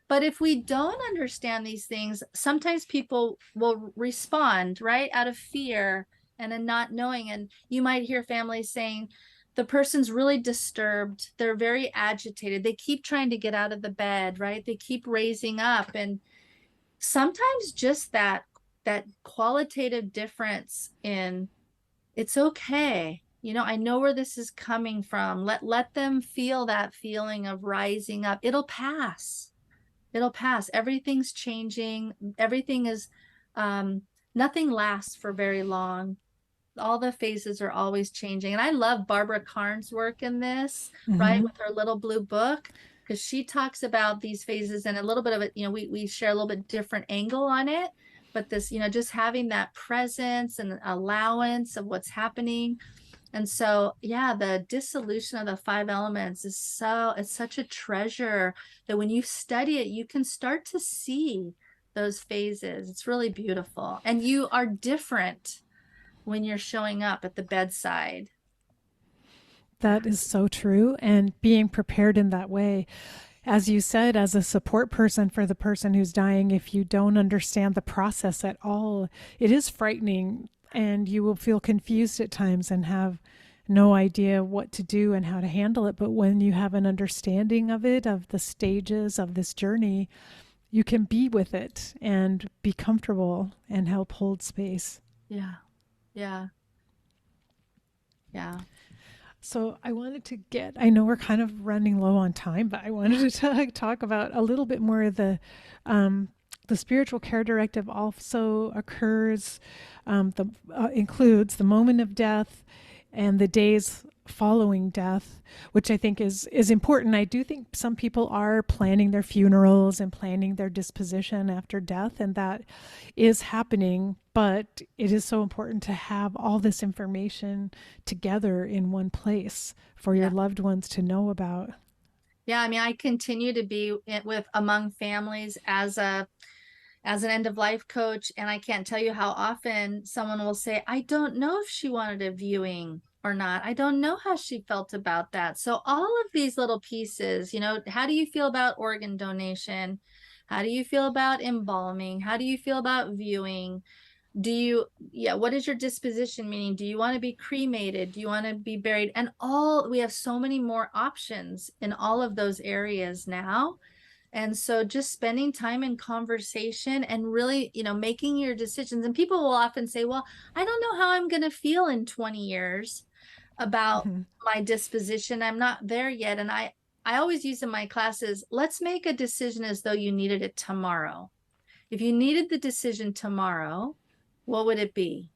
But if we don't understand these things, sometimes people will respond, right, out of fear and a not knowing. And you might hear families saying, the person's really disturbed. They're very agitated. They keep trying to get out of the bed, right? They keep raising up. And sometimes just that qualitative difference in, it's okay. I know where this is coming from. Let them feel that feeling of rising up. It'll pass. It'll pass. Everything's changing. Everything is, nothing lasts for very long. All the phases are always changing. And I love Barbara Karn's work in this, right, with her little blue book, because she talks about these phases and a little bit of it, we share a little bit different angle on it, but this, just having that presence and allowance of what's happening. And so, yeah, the dissolution of the 5 elements it's such a treasure that when you study it, you can start to see those phases. It's really beautiful. And you are different when you're showing up at the bedside. That is so true. And being prepared in that way, as you said, as a support person for the person who's dying, if you don't understand the process at all, it is frightening, and you will feel confused at times and have no idea what to do and how to handle it. But when you have an understanding of it, of the stages of this journey, you can be with it and be comfortable and help hold space. Yeah. Yeah. Yeah. So I wanted to I know we're kind of running low on time, but I wanted to talk about a little bit more of the Spiritual Care Directive also includes the moment of death, and the days following death, which I think is important. I do think some people are planning their funerals and planning their disposition after death, and that is happening, but it is so important to have all this information together in one place for your Yeah. loved ones to know about. Yeah, I mean, I continue to be with among families as an end of life coach, and I can't tell you how often someone will say, "I don't know if she wanted a viewing or not. I don't know how she felt about that." So all of these little pieces, how do you feel about organ donation? How do you feel about embalming? How do you feel about viewing? What is your disposition? Meaning, do you want to be cremated? Do you want to be buried? And we have so many more options in all of those areas now. And so just spending time in conversation and really, making your decisions. And people will often say, well, I don't know how I'm going to feel in 20 years about Mhm. my disposition. I'm not there yet. And I always use in my classes, let's make a decision as though you needed it tomorrow. If you needed the decision tomorrow, what would it be?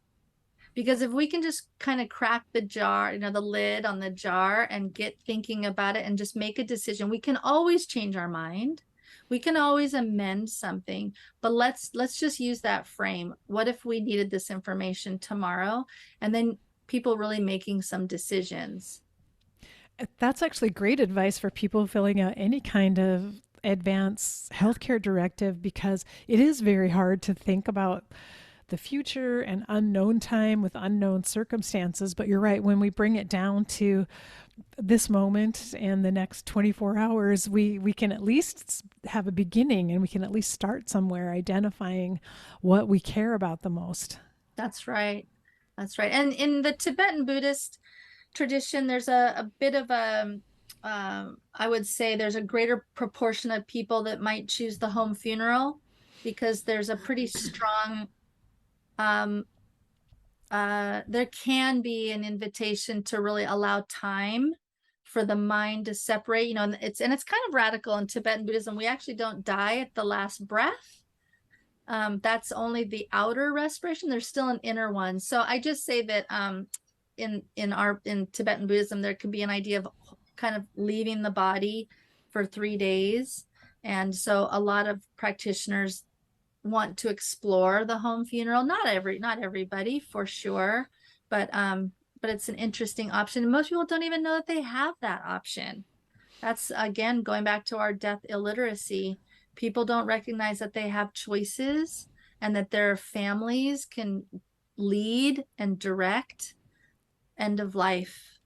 Because if we can just kind of crack the jar, the lid on the jar and get thinking about it and just make a decision, we can always change our mind. We can always amend something, but let's just use that frame. What if we needed this information tomorrow? And then people really making some decisions. That's actually great advice for people filling out any kind of advanced healthcare directive, because it is very hard to think about the future and unknown time with unknown circumstances. But you're right, when we bring it down to this moment and the next 24 hours, we can at least have a beginning, and we can at least start somewhere identifying what we care about the most. That's right. That's right. And in the Tibetan Buddhist tradition, there's a bit of I would say there's a greater proportion of people that might choose the home funeral because there's a pretty strong, um, there can be an invitation to really allow time for the mind to separate, and it's kind of radical in Tibetan Buddhism. We actually don't die at the last breath. That's only the outer respiration. There's still an inner one. So I just say that in Tibetan Buddhism, there can be an idea of kind of leaving the body for 3 days. And so a lot of practitioners want to explore the home funeral. Not everybody for sure, but it's an interesting option. And most people don't even know that they have that option. That's again going back to our death illiteracy. People don't recognize that they have choices and that their families can lead and direct end of life,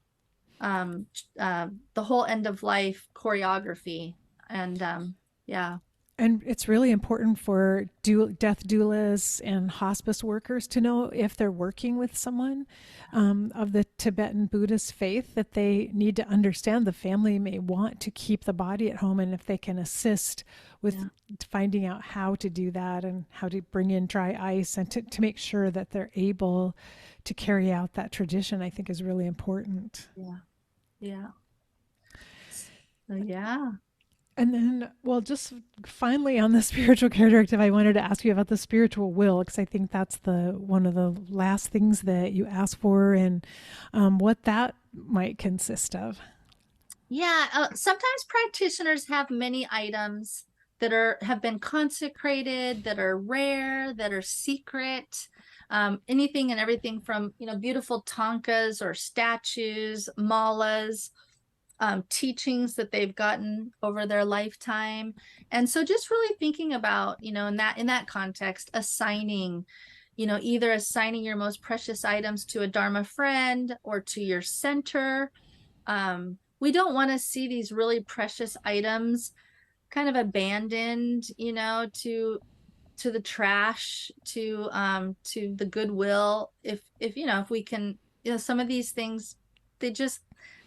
the whole end of life choreography. And yeah. And it's really important for death doulas and hospice workers to know, if they're working with someone of the Tibetan Buddhist faith, that they need to understand the family may want to keep the body at home, and if they can assist with Yeah. finding out how to do that and how to bring in dry ice and to make sure that they're able to carry out that tradition, I think is really important. Yeah. Yeah. So yeah. And then, well, just finally on the spiritual care directive, I wanted to ask you about the spiritual will, because I think that's the one of the last things that you ask for, and what that might consist of. Yeah, sometimes practitioners have many items that have been consecrated, that are rare, that are secret. Anything and everything from beautiful tankas or statues, malas, teachings that they've gotten over their lifetime. And so just really thinking about, in that context, either assigning your most precious items to a Dharma friend or to your center. We don't want to see these really precious items kind of abandoned, to the trash, to the goodwill. If we can, some of these things, they just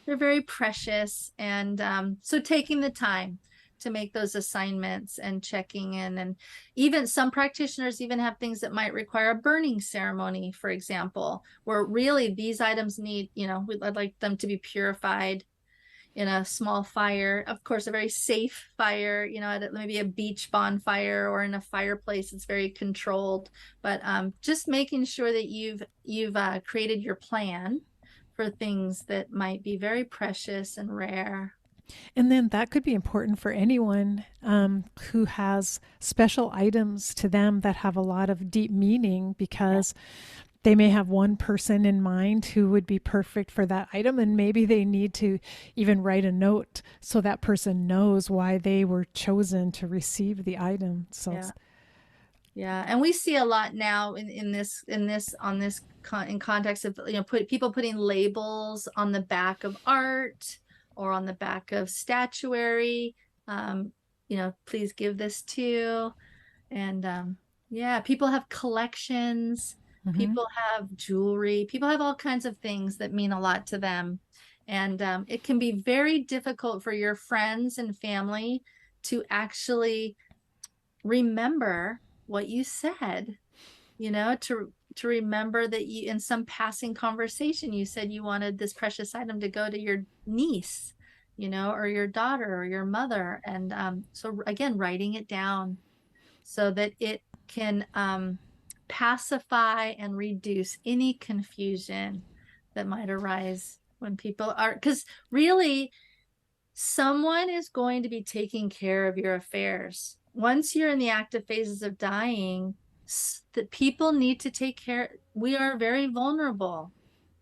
they're very precious. And so taking the time to make those assignments and checking in. And even some practitioners even have things that might require a burning ceremony, for example, where really these items need, I'd like them to be purified in a small fire, of course, a very safe fire, at maybe a beach bonfire or in a fireplace. It's very controlled, but just making sure that you've created your plan for things that might be very precious and rare. And then that could be important for anyone who has special items to them that have a lot of deep meaning, Yeah. because they may have one person in mind who would be perfect for that item. And maybe they need to even write a note so that person knows why they were chosen to receive the item. So, Yeah. Yeah, and we see a lot now in this on this in context of, you know, people putting labels on the back of art or on the back of statuary. Um, you know, please give this to. And yeah, people have collections, mhm. people have jewelry, people have all kinds of things that mean a lot to them. And it can be very difficult for your friends and family to actually remember what you said, you know, to remember that you, in some passing conversation, you said you wanted this precious item to go to your niece, you know, or your daughter or your mother. And so again, writing it down so that it can pacify and reduce any confusion that might arise when people are, because really someone is going to be taking care of your affairs. Once you're in the active phases of dying, that people need to take care. We are very vulnerable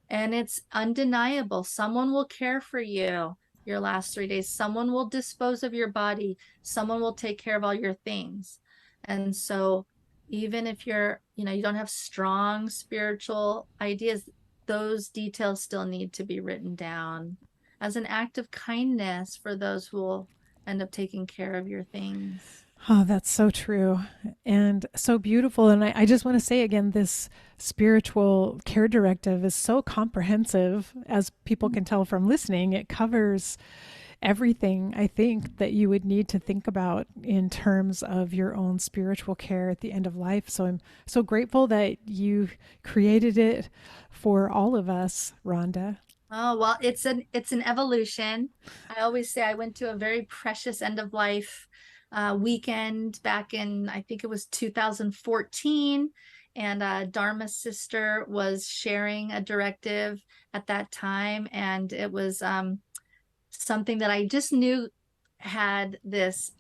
and it's undeniable. Someone will care for you your last 3 days. Someone will dispose of your body. Someone will take care of all your things. And so even if you're, you know, you don't have strong spiritual ideas, those details still need to be written down as an act of kindness for those who will end up taking care of your things. Oh, that's so true and so beautiful. And I just want to say again, this spiritual care directive is so comprehensive, as people can tell from listening. It covers everything I think that you would need to think about in terms of your own spiritual care at the end of life. So I'm so grateful that you created it for all of us, Rhonda. Oh, well, it's an evolution. I always say I went to a very precious end of life weekend back in, I think it was 2014, and Dharma's sister was sharing a directive at that time, and it was something that I just knew had this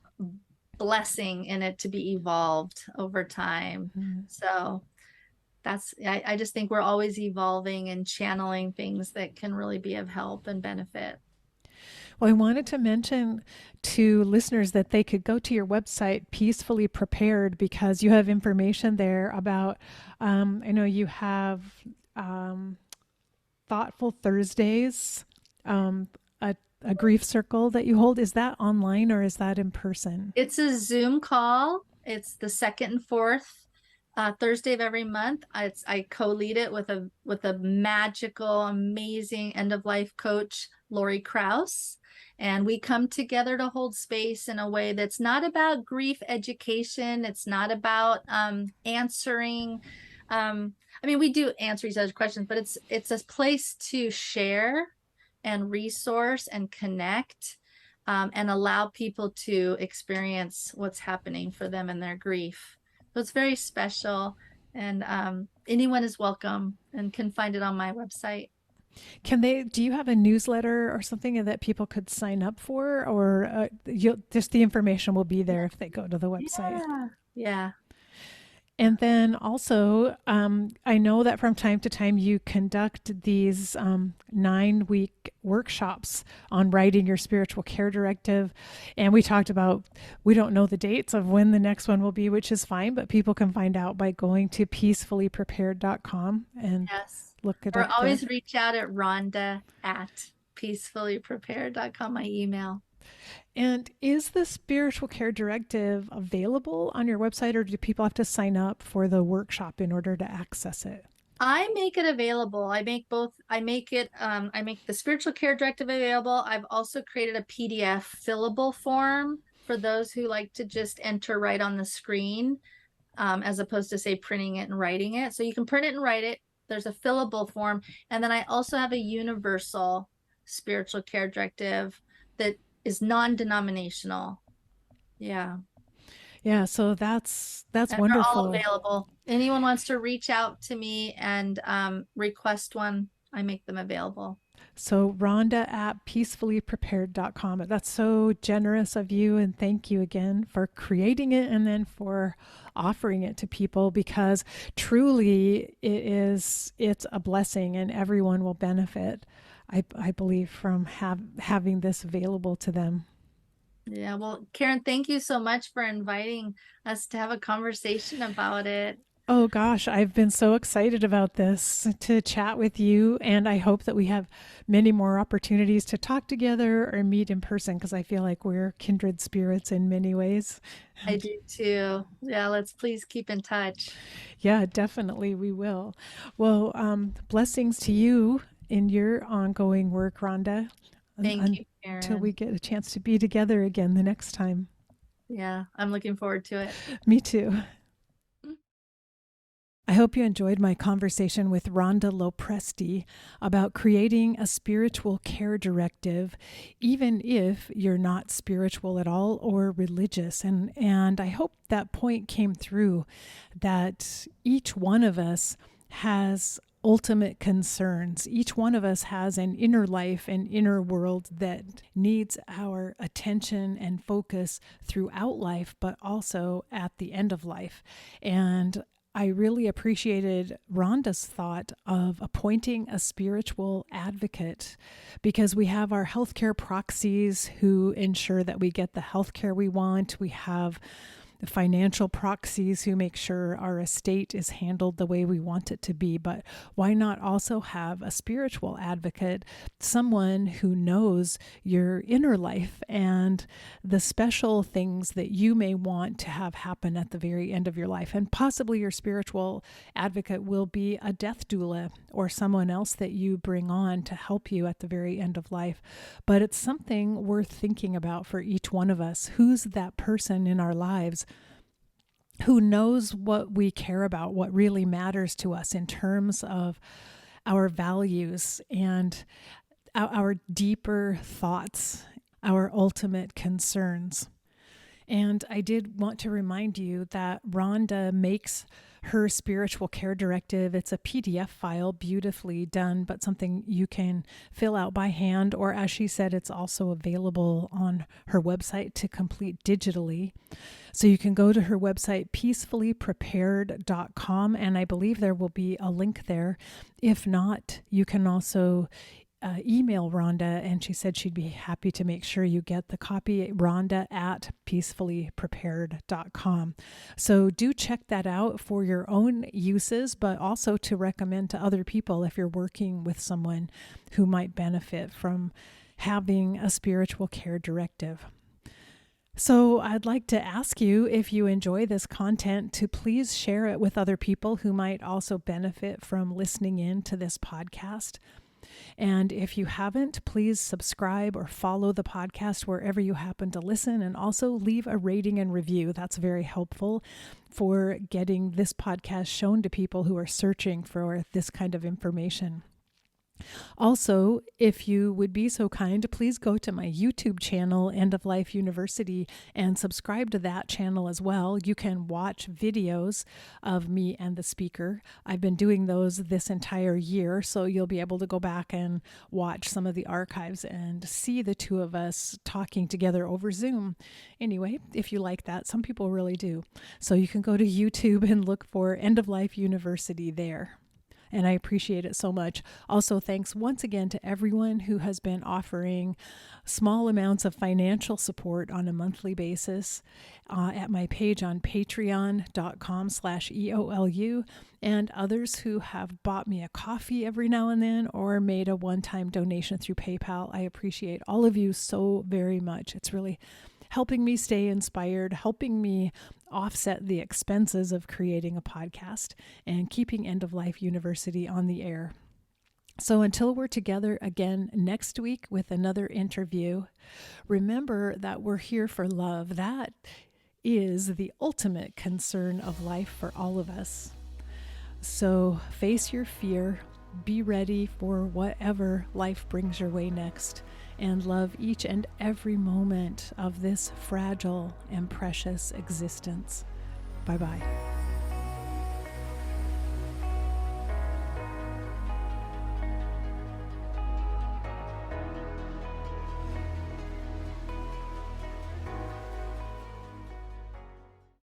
blessing in it to be evolved over time. Mm. So I just think we're always evolving and channeling things that can really be of help and benefit. Well, I wanted to mention to listeners that they could go to your website, Peacefully Prepared, because you have information there about, I know you have um, Thoughtful Thursdays, a grief circle that you hold. Is that online or is that in person? It's a Zoom call. It's the second and fourth Thursday of every month. I co-lead it with a magical, amazing end of life coach, Lori Krause, and we come together to hold space in a way that's not about grief education. It's not about answering. I mean, we do answer each other's questions, but it's a place to share and resource and connect, and allow people to experience what's happening for them in their grief. So it's very special, and anyone is welcome and can find it on my website. Do you have a newsletter or something that people could sign up for, or just the information will be there if they go to the website? Yeah. Yeah. And then also, I know that from time to time you conduct these 9-week workshops on writing your spiritual care directive. And we talked about, we don't know the dates of when the next one will be, which is fine, but people can find out by going to peacefullyprepared.com and Yes. look it Or up there. always reach out at Rhonda at peacefullyprepared.com, my email. And is the spiritual care directive available on your website, or do people have to sign up for the workshop in order to access it? I make it available. I make both. I make the spiritual care directive available. I've also created a PDF fillable form for those who like to just enter right on the screen, as opposed to say printing it and writing it. So you can print it and write it. There's a fillable form. And then I also have a universal spiritual care directive that is non-denominational. Yeah. Yeah, so that's And they're all wonderful. available. Anyone wants to reach out to me and request one, I make them available. So Rhonda at peacefullyprepared.com. That's so generous of you. And thank you again for creating it and then for offering it to people, because truly it's a blessing and everyone will benefit, I believe, from having this available to them. Yeah, well, Karen, thank you so much for inviting us to have a conversation about it. Oh gosh, I've been so excited about this to chat with you, and I hope that we have many more opportunities to talk together or meet in person, because I feel like we're kindred spirits in many ways. I do too. Yeah, let's please keep in touch. Yeah, definitely we will. Well, blessings to you in your ongoing work, Rhonda, Thank you, until we Karen. get a chance to be together again the next time. Yeah, I'm looking forward to it. Me too. I hope you enjoyed my conversation with Rhonda LoPresti about creating a spiritual care directive, even if you're not spiritual at all or religious. And I hope that point came through, that each one of us has ultimate concerns. Each one of us has an inner life and inner world that needs our attention and focus throughout life, but also at the end of life. And I really appreciated Rhonda's thought of appointing a spiritual advocate, because we have our healthcare proxies who ensure that we get the healthcare we want. We have the financial proxies who make sure our estate is handled the way we want it to be. But why not also have a spiritual advocate, someone who knows your inner life and the special things that you may want to have happen at the very end of your life? And possibly your spiritual advocate will be a death doula or someone else that you bring on to help you at the very end of life. But it's something worth thinking about for each one of us. Who's that person in our lives who knows what we care about, what really matters to us in terms of our values and our deeper thoughts, our ultimate concerns? And I did want to remind you that Rhonda makes her spiritual care directive. It's a PDF file, beautifully done, but something you can fill out by hand, or as she said, it's also available on her website to complete digitally. So you can go to her website, peacefullyprepared.com, and I believe there will be a link there. If not, you can also email Rhonda, and she said she'd be happy to make sure you get the copy, Rhonda at peacefullyprepared.com. So do check that out for your own uses, but also to recommend to other people if you're working with someone who might benefit from having a spiritual care directive. So I'd like to ask you, if you enjoy this content, to please share it with other people who might also benefit from listening in to this podcast. And if you haven't, please subscribe or follow the podcast wherever you happen to listen, and also leave a rating and review. That's very helpful for getting this podcast shown to people who are searching for this kind of information. Also, if you would be so kind, please go to my YouTube channel, End of Life University, and subscribe to that channel as well. You can watch videos of me and the speaker. I've been doing those this entire year, so you'll be able to go back and watch some of the archives and see the two of us talking together over Zoom. Anyway, if you like that, some people really do. So you can go to YouTube and look for End of Life University there. And I appreciate it so much. Also, thanks once again to everyone who has been offering small amounts of financial support on a monthly basis at my page on patreon.com/EOLU, and others who have bought me a coffee every now and then or made a one-time donation through PayPal. I appreciate all of you so very much. It's really helping me stay inspired, helping me offset the expenses of creating a podcast and keeping End of Life University on the air. So until we're together again next week with another interview, remember that we're here for love. That is the ultimate concern of life for all of us. So face your fear, be ready for whatever life brings your way next, and love each and every moment of this fragile and precious existence. Bye-bye.